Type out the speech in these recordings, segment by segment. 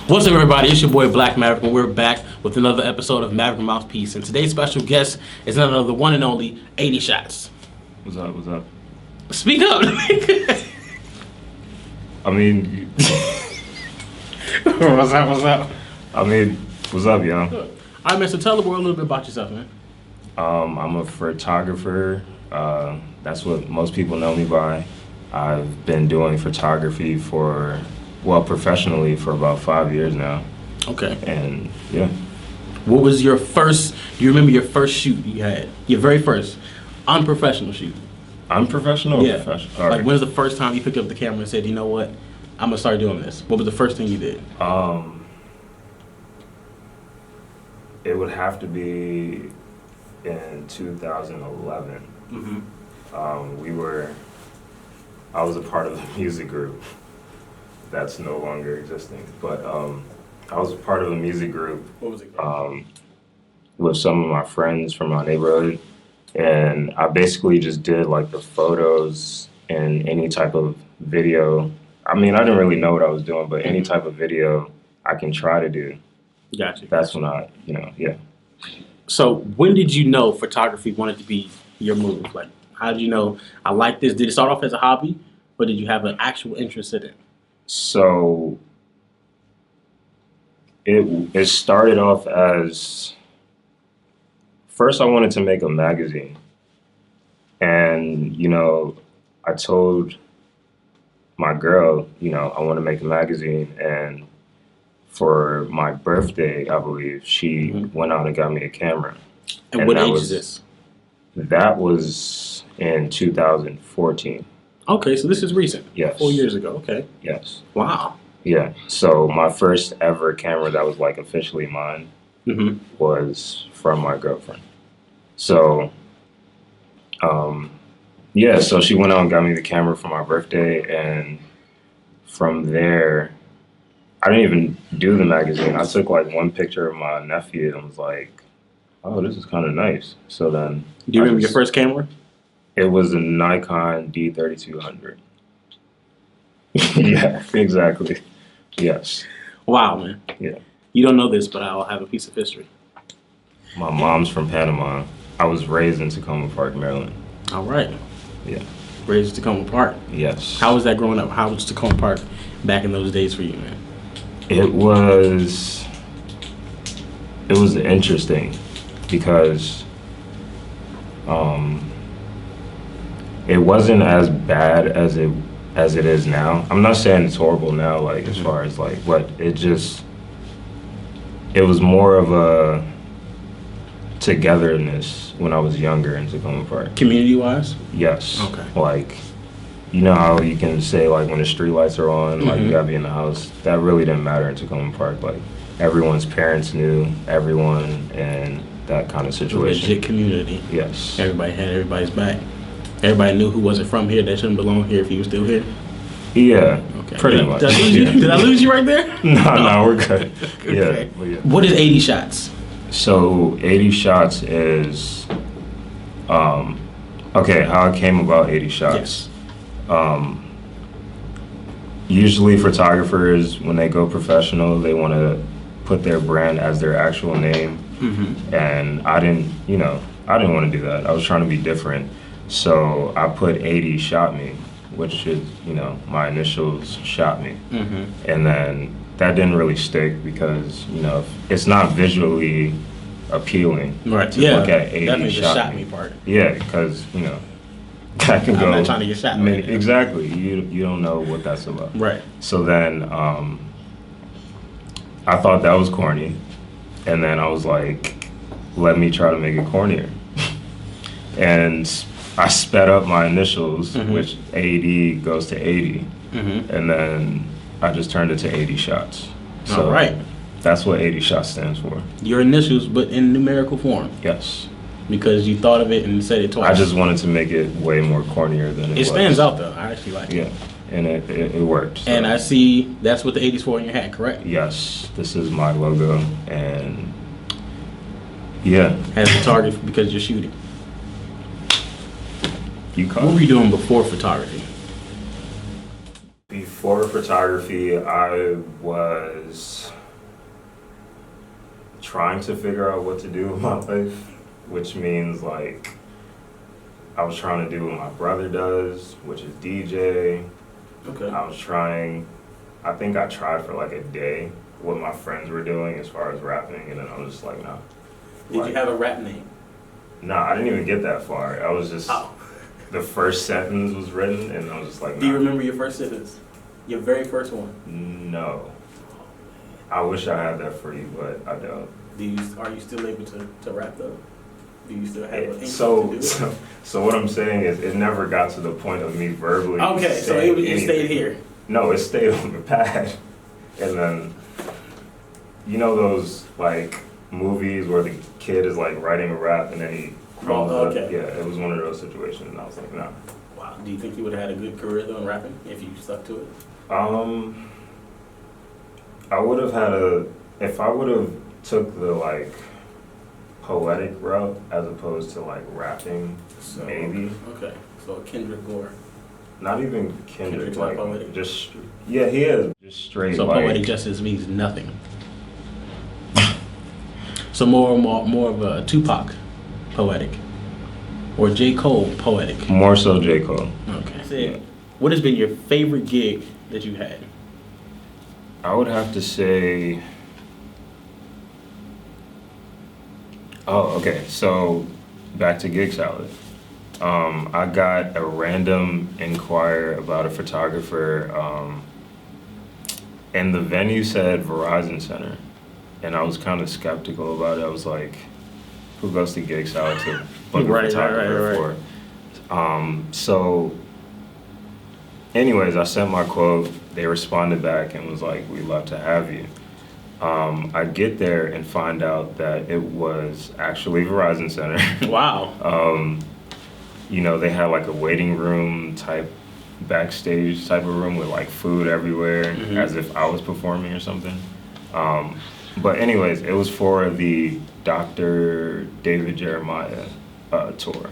What's up, everybody? It's your boy Black Maverick, and we're back with another episode of Maverick Mouthpiece. And today's special guest is none other, the one and only 80Shots. What's up? What's up? Speak up. I mean, What's up? What's up? I mean, what's up, y'all? All right, man. So tell the world a little bit about yourself, man. I'm a photographer. That's what most people know me by. I've been doing photography professionally for about 5 years now. Okay. And yeah. What was your first? Do you remember your first shoot you had? Your very first unprofessional shoot? Unprofessional or professional? Like, when was the first time you picked up the camera and said, you know what, I'm gonna start doing this? What was the first thing you did? It would have to be in 2011. I was a part of a music group that's no longer existing, but I was a part of a music group. What was it called? With some of my friends from my neighborhood, and I basically just did like the photos and any type of video. I mean, I didn't really know what I was doing, but any type of video I can try to do. Gotcha. That's when I, yeah. So when did you know photography wanted to be your move? Like, how did you know I like this? Did it start off as a hobby, or did you have an actual interest in it? So it started off as, first I wanted to make a magazine. And, I told my girl, I want to make a magazine. And for my birthday, I believe, she went out and got me a camera. And what age is this? That was in 2014. Okay, so this is recent. Yes. 4 years ago. Okay. Yes. Wow. Yeah. So my first ever camera that was like officially mine was from my girlfriend. So, so she went out and got me the camera for my birthday, and from there, I didn't even do the magazine. I took like one picture of my nephew and was like, oh, this is kind of nice. So then... Do you remember your first camera? It was a Nikon D3200. Yeah, exactly. Yes. Wow, man. Yeah. You don't know this, but I'll have a piece of history. My mom's from Panama. I was raised in Tacoma Park, Maryland. All right. Yeah. Raised in Tacoma Park. Yes. How was that growing up? How was Tacoma Park back in those days for you, man? It was interesting because it wasn't as bad as it is now. I'm not saying it's horrible now, like as far as like, but it was more of a togetherness when I was younger in Tacoma Park. Community-wise? Yes. Okay. Like, you know how you can say like when the street lights are on, like you gotta be in the house. That really didn't matter in Tacoma Park. Like everyone's parents knew everyone and that kind of situation. Legit community. Yes. Everybody had everybody's back. Everybody knew who wasn't from here that shouldn't belong here if he was still here. Yeah. Okay. Pretty much. Did I lose you? Did I lose you right there? No, we're good. Okay. Yeah. What is 80Shots? So 80Shots is okay, how I came about 80Shots. Yes. Usually photographers, when they go professional, they want to put their brand as their actual name. And I didn't want to do that. I was trying to be different. So I put 80 Shot Me, which is, my initials Shot Me. And then that didn't really stick because, it's not visually appealing to look at 80 definitely Shot, the Shot Me part. Yeah, because, that can go. I'm not trying to get shot. Right now. Exactly. You don't know what that's about. Right. So then I thought that was corny. And then I was like, let me try to make it cornier. And I sped up my initials, which AD goes to 80. And then I just turned it to 80 Shots. So all right. That's what 80 Shots stands for. Your initials, but in numerical form. Yes. Because you thought of it and said it twice. I just wanted to make it way more cornier than it was. It stands out though. I actually like it. Yeah. And it worked. So. And I see that's what the 80's for in your hat, correct? Yes. This is my logo. And yeah. Has the target because you're shooting. You caught What were you doing before photography? Before For photography, I was trying to figure out what to do with my life, which means like I was trying to do what my brother does, which is DJ. Okay. I think I tried for like a day what my friends were doing as far as rapping, and then I was just like, nah. Did you have a rap name? Nah, I didn't even get that far. I was just, the first sentence was written, and I was just like, nah. Do you remember your first sentence? Your very first one? No. I wish I had that for you, but I don't. Are you still able to rap though? Do you still have an interest so, to do it? so what I'm saying is it never got to the point of me verbally Okay, so it stayed here. No, it stayed on the pad. And then, you know those like movies where the kid is like writing a rap and then he crumbles up? Yeah, it was one of those situations, and I was like, nah. Wow. Do you think you would have had a good career though in rapping if you stuck to it? I would have if I would have took the like poetic route as opposed to like rapping, So, maybe. Okay, so Kendrick Gore. Not even Kendrick, like poetic. just he is just straight. So like, poetic justice means nothing. So more of a Tupac poetic, or J. Cole poetic. More so J. Cole. Okay. Yeah. What has been your favorite gig that you had? I would have to say. Oh, okay. So back to Gig Salad. I got a random inquire about a photographer, and the venue said Verizon Center, and I was kind of skeptical about it. I was like, "Who goes to Gig Salad to book a photographer for?" So, anyways, I sent my quote. They responded back and was like, "We'd love to have you." I get there and find out that it was actually Verizon Center. Wow. You know, they had like a waiting room type, backstage type of room with like food everywhere, as if I was performing or something. But anyways, it was for the Dr. David Jeremiah tour.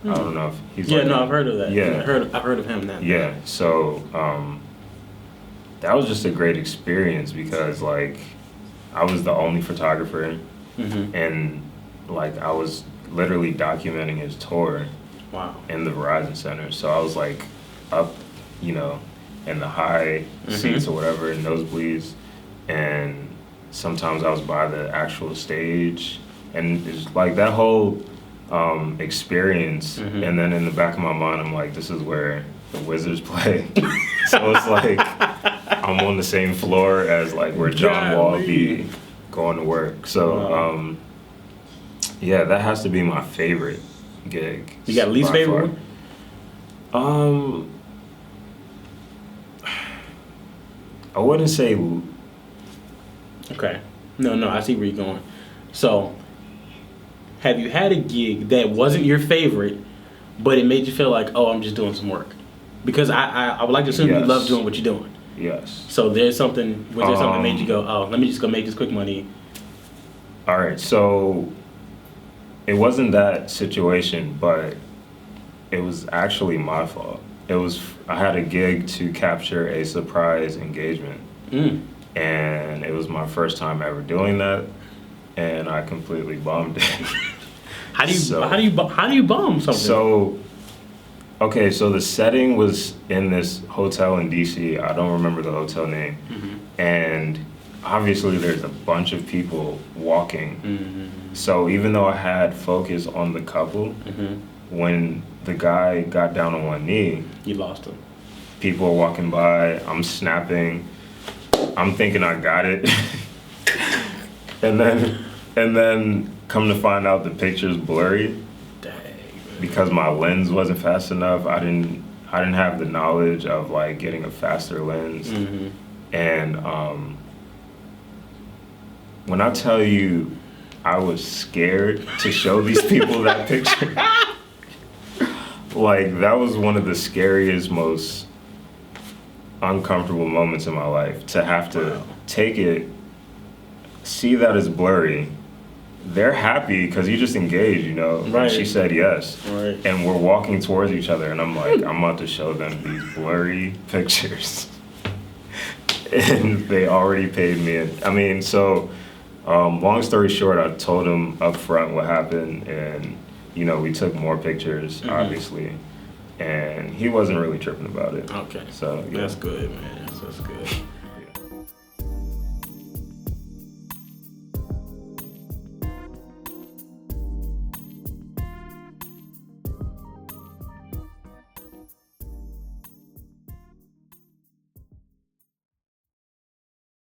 I don't know if he's I've heard of that. Yeah. I've heard of him now. Yeah, so that was just a great experience because like I was the only photographer and like I was literally documenting his tour. Wow. In the Verizon Center. So I was like up, you know, in the high seats or whatever, in nosebleeds, and sometimes I was by the actual stage, and it's like that whole experience. And then in the back of my mind, I'm like, this is where the Wizards play. So it's like I'm on the same floor as like where John Wall be going to work. So yeah, that has to be my favorite gig. You got a least favorite one? I wouldn't say. Okay. No, I see where you're going. So, have you had a gig that wasn't your favorite, but it made you feel like, oh, I'm just doing some work? Because I would like to assume you love doing what you're doing. Yes. So was there something that made you go, oh, let me just go make this quick money? All right, so it wasn't that situation, but it was actually my fault. I had a gig to capture a surprise engagement, and it was my first time ever doing that, and I completely bombed it. How do you bomb something? So, okay, so the setting was in this hotel in DC. I don't remember the hotel name, and obviously there's a bunch of people walking. So even though I had focus on the couple, when the guy got down on one knee, you lost him. People are walking by. I'm snapping. I'm thinking I got it, and then come to find out the picture's blurry. Dang. Because my lens wasn't fast enough. I didn't have the knowledge of like getting a faster lens, and when I tell you, I was scared to show these people that picture. Like, that was one of the scariest, most uncomfortable moments in my life, to have to take it, see that it's blurry. They're happy because you just engaged, you know. Right. She said yes. Right. And we're walking towards each other, and I'm like, I'm about to show them these blurry pictures. and they already paid me. I mean, so long story short, I told him up front what happened, and you know, we took more pictures, obviously, and he wasn't really tripping about it. Okay, so yeah. That's good, man. That's good.